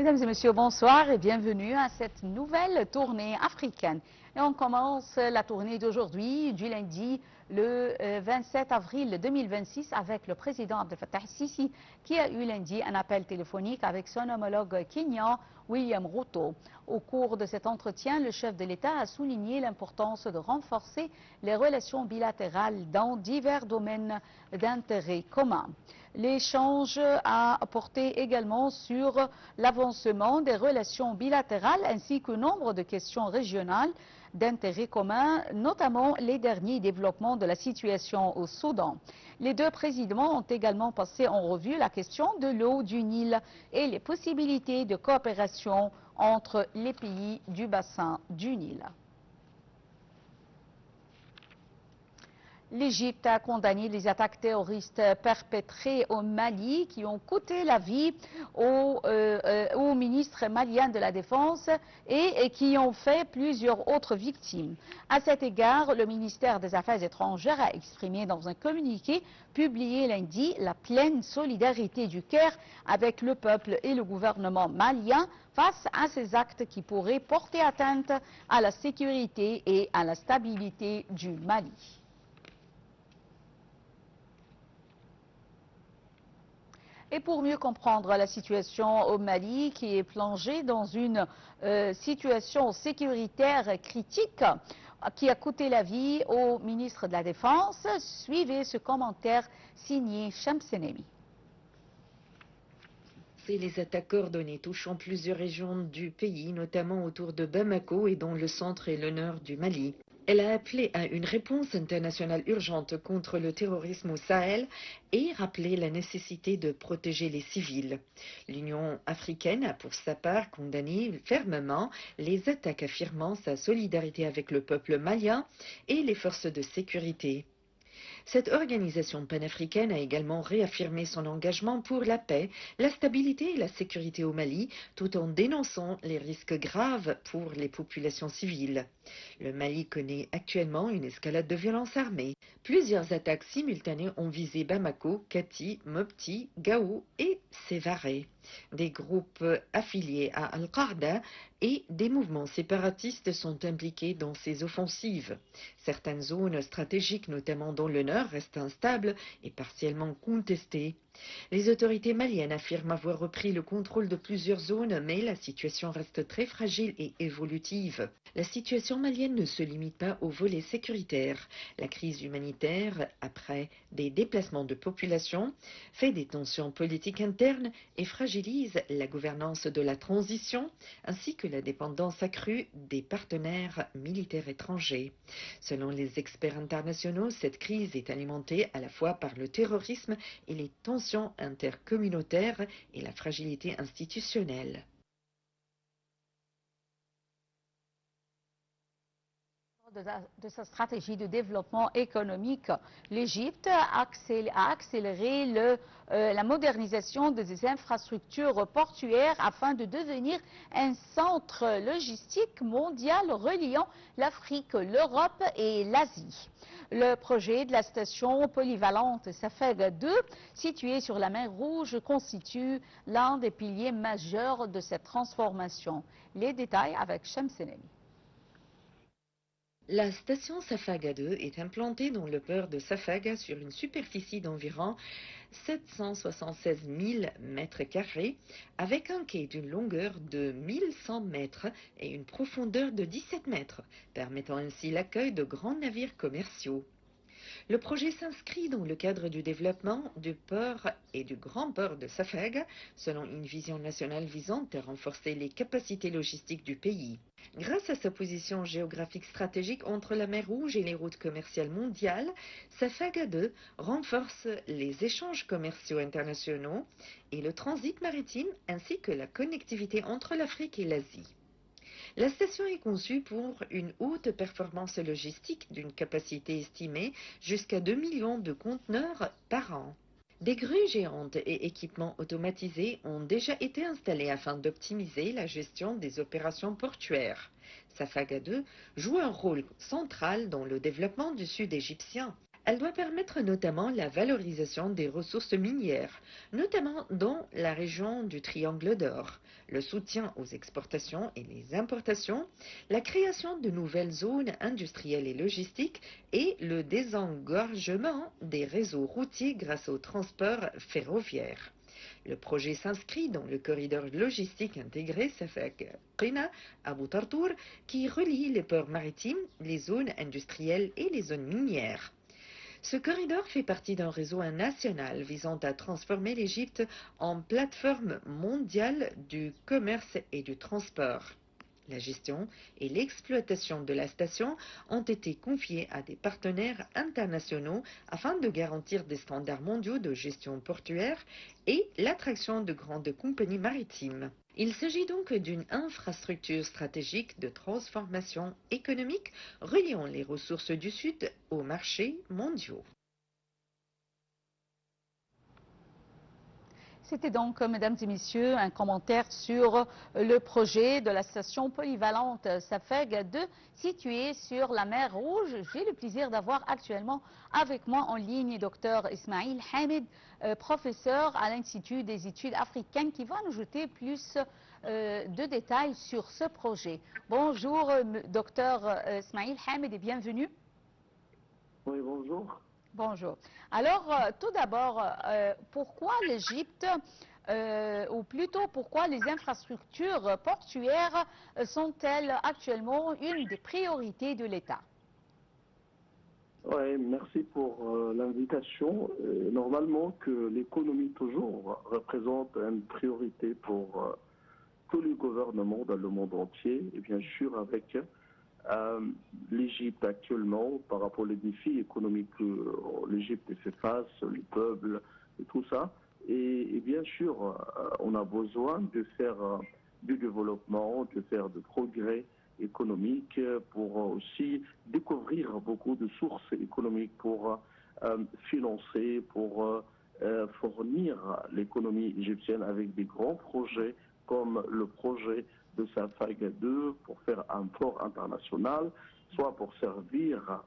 Mesdames et messieurs, bonsoir et bienvenue à cette nouvelle tournée africaine. Et on commence la tournée d'aujourd'hui, du lundi, le 27 avril 2026, avec le président Abdel Fattah el-Sisi, qui a eu lundi un appel téléphonique avec son homologue kényan, William Ruto. Au cours de cet entretien, le chef de l'État a souligné l'importance de renforcer les relations bilatérales dans divers domaines d'intérêt commun. L'échange a porté également sur l'avancement des relations bilatérales ainsi que nombre de questions régionales d'intérêt commun, notamment les derniers développements de la situation au Soudan. Les deux présidents ont également passé en revue la question de l'eau du Nil et les possibilités de coopération entre les pays du bassin du Nil. L'Égypte a condamné les attaques terroristes perpétrées au Mali qui ont coûté la vie au ministre malien de la Défense et qui ont fait plusieurs autres victimes. À cet égard, le ministère des Affaires étrangères a exprimé dans un communiqué publié lundi la pleine solidarité du Caire avec le peuple et le gouvernement malien face à ces actes qui pourraient porter atteinte à la sécurité et à la stabilité du Mali. Et pour mieux comprendre la situation au Mali, qui est plongée dans une situation sécuritaire critique, qui a coûté la vie au ministre de la Défense, suivez ce commentaire signé Shamsenemi. Les attaques coordonnées touchant plusieurs régions du pays, notamment autour de Bamako et dans le centre et le nord du Mali. Elle a appelé à une réponse internationale urgente contre le terrorisme au Sahel et rappelé la nécessité de protéger les civils. L'Union africaine a pour sa part condamné fermement les attaques, affirmant sa solidarité avec le peuple malien et les forces de sécurité. Cette organisation panafricaine a également réaffirmé son engagement pour la paix, la stabilité et la sécurité au Mali, tout en dénonçant les risques graves pour les populations civiles. Le Mali connaît actuellement une escalade de violences armées. Plusieurs attaques simultanées ont visé Bamako, Kati, Mopti, Gao et Sévaré. Des groupes affiliés à Al-Qaïda et des mouvements séparatistes sont impliqués dans ces offensives. Certaines zones stratégiques, notamment dans le nord, restent instables et partiellement contestées. Les autorités maliennes affirment avoir repris le contrôle de plusieurs zones, mais la situation reste très fragile et évolutive. La situation malienne ne se limite pas au volet sécuritaire. La crise humanitaire, après des déplacements de population, fait des tensions politiques internes et fragilise la gouvernance de la transition, ainsi que la dépendance accrue des partenaires militaires étrangers. Selon les experts internationaux, cette crise est alimentée à la fois par le terrorisme et les tensions intercommunautaires et la fragilité institutionnelle. De sa stratégie de développement économique, l'Égypte a accéléré la modernisation de ses infrastructures portuaires afin de devenir un centre logistique mondial reliant l'Afrique, l'Europe et l'Asie. Le projet de la station polyvalente Safaga 2, située sur la mer Rouge, constitue l'un des piliers majeurs de cette transformation. Les détails avec Shamsenemi. La station Safaga 2 est implantée dans le port de Safaga sur une superficie d'environ 776 000 m², avec un quai d'une longueur de 1100 mètres et une profondeur de 17 mètres, permettant ainsi l'accueil de grands navires commerciaux. Le projet s'inscrit dans le cadre du développement du port et du grand port de Safaga, selon une vision nationale visant à renforcer les capacités logistiques du pays. Grâce à sa position géographique stratégique entre la mer Rouge et les routes commerciales mondiales, Safaga 2 renforce les échanges commerciaux internationaux et le transit maritime ainsi que la connectivité entre l'Afrique et l'Asie. La station est conçue pour une haute performance logistique d'une capacité estimée jusqu'à 2 millions de conteneurs par an. Des grues géantes et équipements automatisés ont déjà été installés afin d'optimiser la gestion des opérations portuaires. Safaga 2 joue un rôle central dans le développement du sud égyptien. Elle doit permettre notamment la valorisation des ressources minières, notamment dans la région du Triangle d'Or, le soutien aux exportations et les importations, la création de nouvelles zones industrielles et logistiques et le désengorgement des réseaux routiers grâce au transport ferroviaire. Le projet s'inscrit dans le corridor logistique intégré Safak-Qina Abu Tartour qui relie les ports maritimes, les zones industrielles et les zones minières. Ce corridor fait partie d'un réseau national visant à transformer l'Égypte en plateforme mondiale du commerce et du transport. La gestion et l'exploitation de la station ont été confiées à des partenaires internationaux afin de garantir des standards mondiaux de gestion portuaire et l'attraction de grandes compagnies maritimes. Il s'agit donc d'une infrastructure stratégique de transformation économique reliant les ressources du Sud aux marchés mondiaux. C'était donc, mesdames et messieurs, un commentaire sur le projet de la station polyvalente Safeg 2 située sur la mer Rouge. J'ai le plaisir d'avoir actuellement avec moi en ligne Dr Ismail Hamid, professeur à l'Institut des études africaines, qui va nous jeter plus de détails sur ce projet. Bonjour, Dr Ismail Hamid, et bienvenue. Oui, bonjour. Bonjour. Alors, tout d'abord, pourquoi l'Égypte, ou plutôt pourquoi les infrastructures portuaires sont-elles actuellement une des priorités de l'État? Oui, merci pour l'invitation. Normalement, que l'économie toujours représente une priorité pour tous les gouvernements dans le monde entier, et bien sûr avec l'Égypte actuellement, par rapport aux défis économiques que l'Égypte fait face, le peuple et tout ça. Et bien sûr, on a besoin de faire du développement, de faire de progrès économiques pour aussi découvrir beaucoup de sources économiques pour financer, pour fournir l'économie égyptienne avec des grands projets comme le projet de Safag 2 pour faire un port international, soit pour servir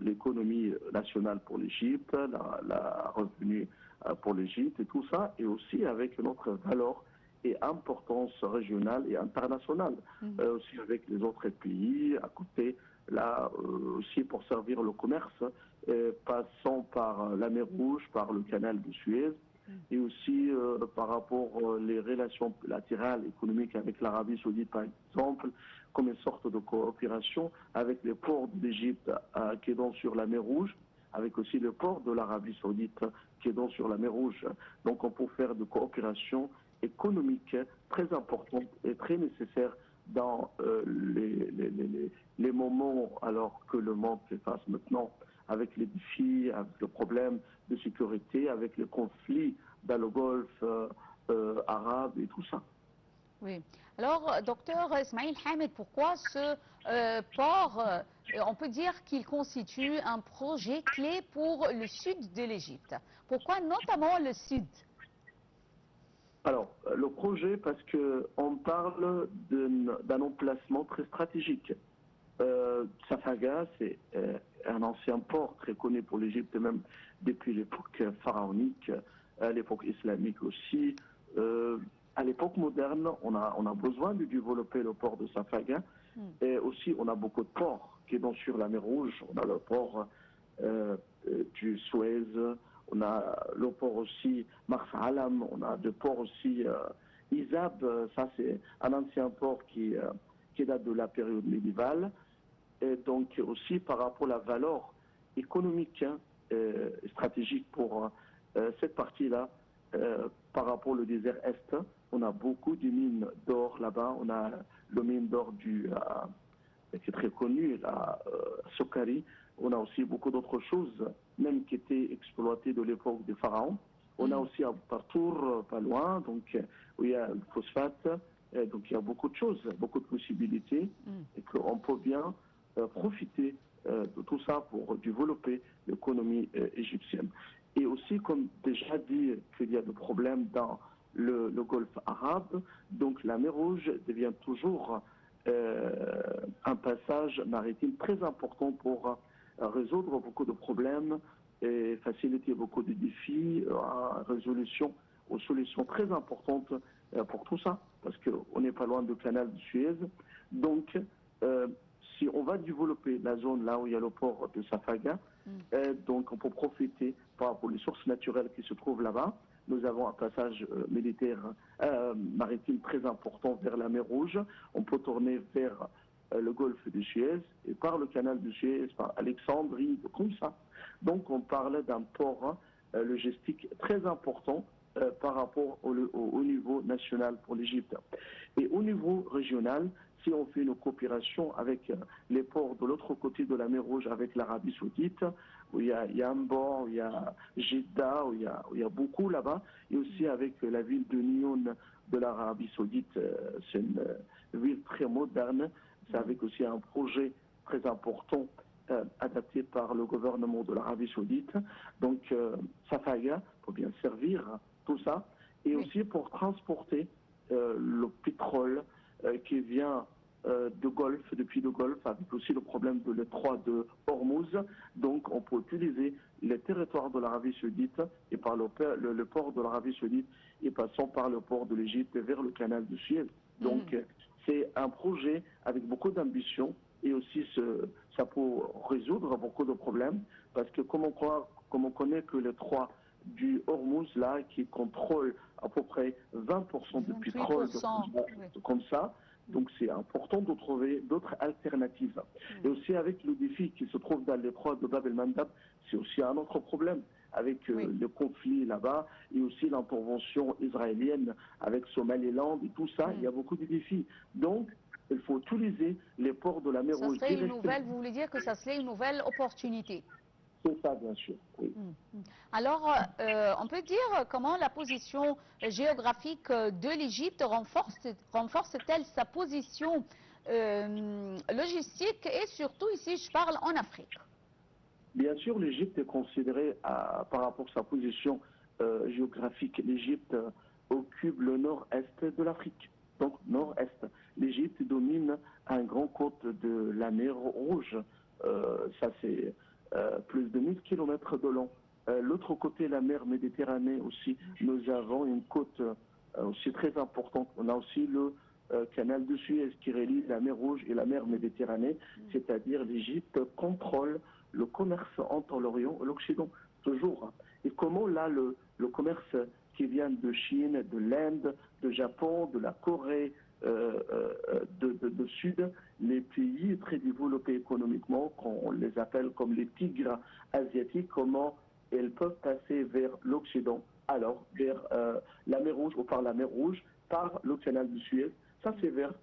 l'économie nationale pour l'Égypte, la revenu pour l'Égypte et tout ça, et aussi avec notre valeur et importance régionale et internationale, aussi avec les autres pays à côté, là aussi pour servir le commerce, passant par la mer Rouge, par le canal de Suez, et aussi par rapport aux relations latérales économiques avec l'Arabie Saoudite, par exemple, comme une sorte de coopération avec les ports d'Égypte qui est donc sur la mer Rouge, avec aussi le port de l'Arabie Saoudite qui est donc sur la mer Rouge. Donc on peut faire de coopération économique très importante et très nécessaire dans les moments alors que le monde fait face maintenant avec les défis, avec le problème de sécurité, avec les conflits dans le Golfe arabe et tout ça. Oui. Alors, docteur Ismail Hamid, pourquoi ce port, on peut dire qu'il constitue un projet clé pour le sud de l'Égypte? Pourquoi notamment le sud? Alors, le projet, parce qu'on parle d'un emplacement très stratégique. Safaga, c'est un ancien port très connu pour l'Égypte, même depuis l'époque pharaonique, à l'époque islamique aussi. À l'époque moderne, on a besoin de développer le port de Safaga. Et aussi, on a beaucoup de ports qui sont sur la mer Rouge. On a le port du Suez, on a le port aussi Marsa Alam, on a des ports aussi Izab, ça c'est un ancien port qui date de la période médiévale. Et donc aussi par rapport à la valeur économique stratégique pour cette partie-là, par rapport au désert Est, on a beaucoup de mines d'or là-bas. On a le mine d'or qui est très connu, la Sokari. On a aussi beaucoup d'autres choses, même qui étaient exploitées de l'époque des pharaons. On a aussi à Tartour, pas loin, donc où il y a le phosphate. Donc il y a beaucoup de choses, beaucoup de possibilités, et qu'on peut bien profiter de tout ça pour développer l'économie égyptienne. Et aussi, comme déjà dit, qu'il y a des problèmes dans le Golfe arabe, donc la mer Rouge devient toujours un passage maritime très important pour résoudre beaucoup de problèmes et faciliter beaucoup de défis, aux solutions très importantes pour tout ça, parce qu'on n'est pas loin du canal de Suez. Donc, si on va développer la zone là où il y a le port de Safaga, donc on peut profiter par rapport aux sources naturelles qui se trouvent là-bas. Nous avons un passage maritime très important vers la mer Rouge. On peut tourner vers le golfe de Suez et par le canal de Suez, par Alexandrie, comme ça. Donc on parle d'un port logistique très important par rapport au niveau national pour l'Égypte. Et au niveau régional, si on fait une coopération avec les ports de l'autre côté de la mer Rouge, avec l'Arabie Saoudite, où il y a Yanbu, où il y a Jeddah, où il y a beaucoup là-bas, et aussi avec la ville de Nyon de l'Arabie Saoudite, c'est une ville très moderne, c'est avec aussi un projet très important adapté par le gouvernement de l'Arabie Saoudite. Donc Safaga, pour bien servir tout ça, et aussi pour transporter le pétrole qui vient depuis le Golfe, avec aussi le problème de l'étroit de Hormuz. Donc on peut utiliser les territoires de l'Arabie Saoudite et par le port de l'Arabie Saoudite et passant par le port de l'Égypte vers le canal de Suez. Donc c'est un projet avec beaucoup d'ambition et aussi ça peut résoudre beaucoup de problèmes parce que comme on connaît que l'étroit du Hormuz là qui contrôle à peu près 20% du pétrole comme ça. Donc c'est important de trouver d'autres alternatives. Et aussi avec le défi qui se trouve dans l'étroit de Bab el-Mandab, c'est aussi un autre problème avec le conflit là-bas et aussi l'intervention israélienne avec Somaliland et tout ça, il y a beaucoup de défis. Donc il faut utiliser les ports de la mer Rouge. Vous voulez dire que ça serait une nouvelle opportunité? C'est ça, bien sûr, oui. Alors, on peut dire comment la position géographique de l'Égypte renforce-t-elle sa position logistique et surtout ici, je parle en Afrique? Bien sûr, l'Égypte est considérée par rapport à sa position géographique. L'Égypte occupe le nord-est de l'Afrique. Donc, nord-est. L'Égypte domine un grand côte de la mer Rouge. Ça, c'est plus de 1000 km de long. L'autre côté, la mer Méditerranée aussi, nous avons une côte aussi très importante. On a aussi le canal de Suez qui relie la mer Rouge et la mer Méditerranée, c'est-à-dire l'Égypte contrôle le commerce entre l'Orient et l'Occident, toujours. Et comment là, le commerce qui vient de Chine, de l'Inde, de Japon, de la Corée, de Sud, les pays très développés économiquement, on les appelle comme les tigres asiatiques, comment ils peuvent passer vers l'Occident, alors vers la mer Rouge ou par la mer Rouge, par le canal de Suez, ça c'est vers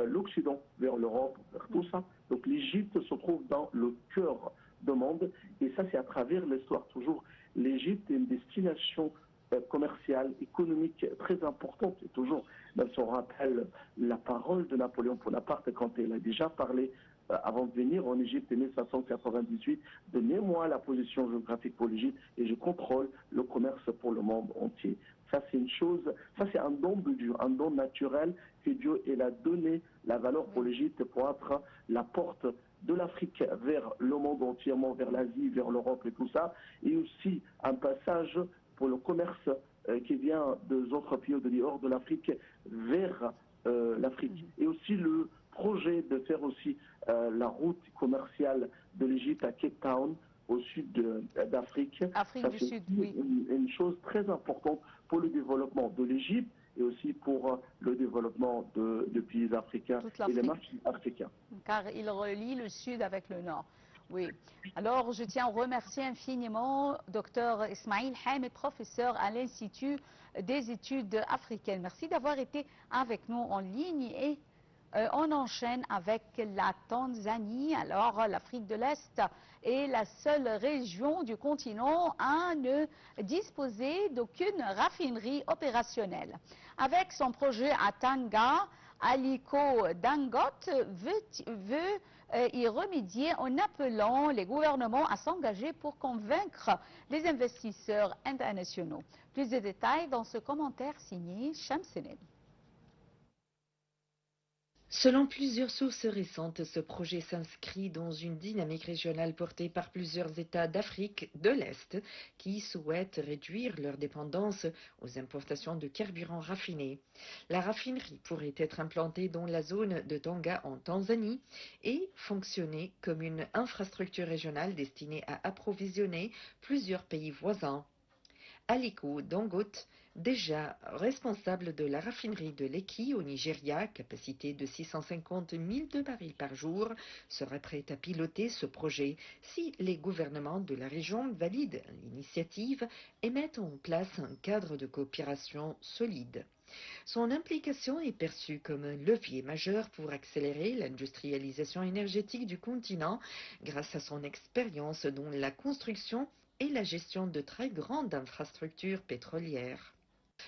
l'Occident, vers l'Europe, vers tout ça. Donc l'Égypte se trouve dans le cœur du monde et ça c'est à travers l'histoire toujours. L'Égypte est une destination commerciale, économique très importante et toujours, même si on rappelle la parole de Napoléon Bonaparte quand il a déjà parlé avant de venir en Égypte en 1598, donnez-moi la position géographique pour l'Égypte et je contrôle le commerce pour le monde entier. Ça c'est une chose, ça c'est un don de Dieu, un don naturel que Dieu il a donné la valeur pour l'Égypte pour être la porte de l'Afrique vers le monde entièrement, vers l'Asie, vers l'Europe et tout ça, et aussi un passage pour le commerce qui vient des autres pays de dehors de l'Afrique vers l'Afrique. Et aussi le projet de faire aussi la route commerciale de l'Égypte à Cape Town, au sud d'Afrique. Afrique du Sud, oui. Une chose très importante pour le développement de l'Égypte et aussi pour le développement de pays africains et les marchés africains. Car il relie le Sud avec le Nord. Oui. Alors, je tiens à remercier infiniment Dr Ismail Hamid, professeur à l'Institut des études africaines. Merci d'avoir été avec nous en ligne et on enchaîne avec la Tanzanie. Alors, l'Afrique de l'Est est la seule région du continent à ne disposer d'aucune raffinerie opérationnelle. Avec son projet à Tanga, Aliko Dangote veut y remédier en appelant les gouvernements à s'engager pour convaincre les investisseurs internationaux. Plus de détails dans ce commentaire signé Shamsenel. Selon plusieurs sources récentes, ce projet s'inscrit dans une dynamique régionale portée par plusieurs États d'Afrique de l'Est qui souhaitent réduire leur dépendance aux importations de carburants raffinés. La raffinerie pourrait être implantée dans la zone de Tanga en Tanzanie et fonctionner comme une infrastructure régionale destinée à approvisionner plusieurs pays voisins. Aliko Dangote, déjà responsable de la raffinerie de Lekki au Nigeria, capacité de 650 000 de barils par jour, serait prêt à piloter ce projet si les gouvernements de la région valident l'initiative et mettent en place un cadre de coopération solide. Son implication est perçue comme un levier majeur pour accélérer l'industrialisation énergétique du continent grâce à son expérience dans la construction et la gestion de très grandes infrastructures pétrolières.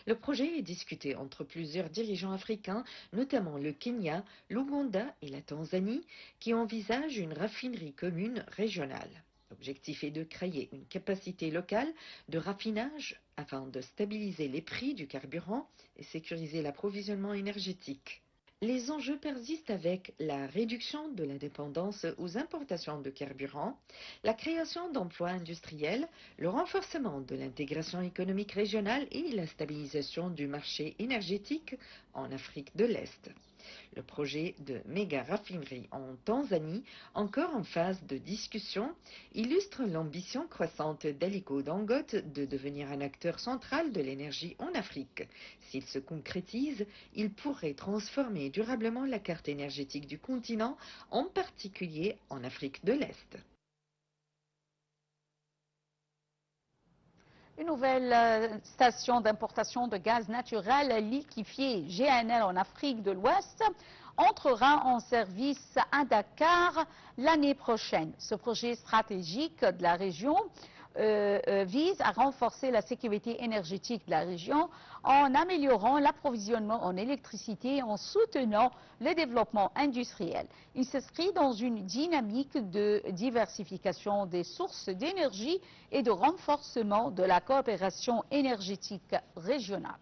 Le projet est discuté entre plusieurs dirigeants africains, notamment le Kenya, l'Ouganda et la Tanzanie, qui envisagent une raffinerie commune régionale. L'objectif est de créer une capacité locale de raffinage afin de stabiliser les prix du carburant et sécuriser l'approvisionnement énergétique. Les enjeux persistent avec la réduction de la dépendance aux importations de carburant, la création d'emplois industriels, le renforcement de l'intégration économique régionale et la stabilisation du marché énergétique en Afrique de l'Est. Le projet de méga raffinerie en Tanzanie, encore en phase de discussion, illustre l'ambition croissante d'Aliko Dangote de devenir un acteur central de l'énergie en Afrique. S'il se concrétise, il pourrait transformer durablement la carte énergétique du continent, en particulier en Afrique de l'Est. Une nouvelle station d'importation de gaz naturel liquéfié GNL en Afrique de l'Ouest entrera en service à Dakar l'année prochaine. Ce projet stratégique de la région vise à renforcer la sécurité énergétique de la région en améliorant l'approvisionnement en électricité et en soutenant le développement industriel. Il s'inscrit dans une dynamique de diversification des sources d'énergie et de renforcement de la coopération énergétique régionale.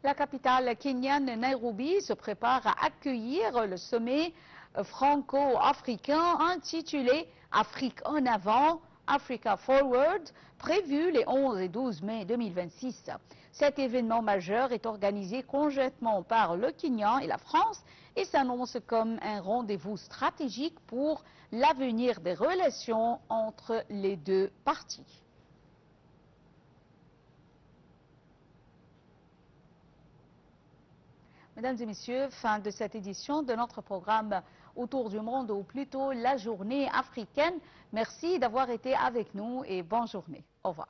La capitale kenyane, Nairobi, se prépare à accueillir le sommet franco-africain intitulé Afrique en avant, Africa Forward, prévu les 11 et 12 mai 2026. Cet événement majeur est organisé conjointement par le Kenya et la France et s'annonce comme un rendez-vous stratégique pour l'avenir des relations entre les deux parties. Mesdames et messieurs, fin de cette édition de notre programme Autour du monde, ou plutôt la journée africaine. Merci d'avoir été avec nous et bonne journée. Au revoir.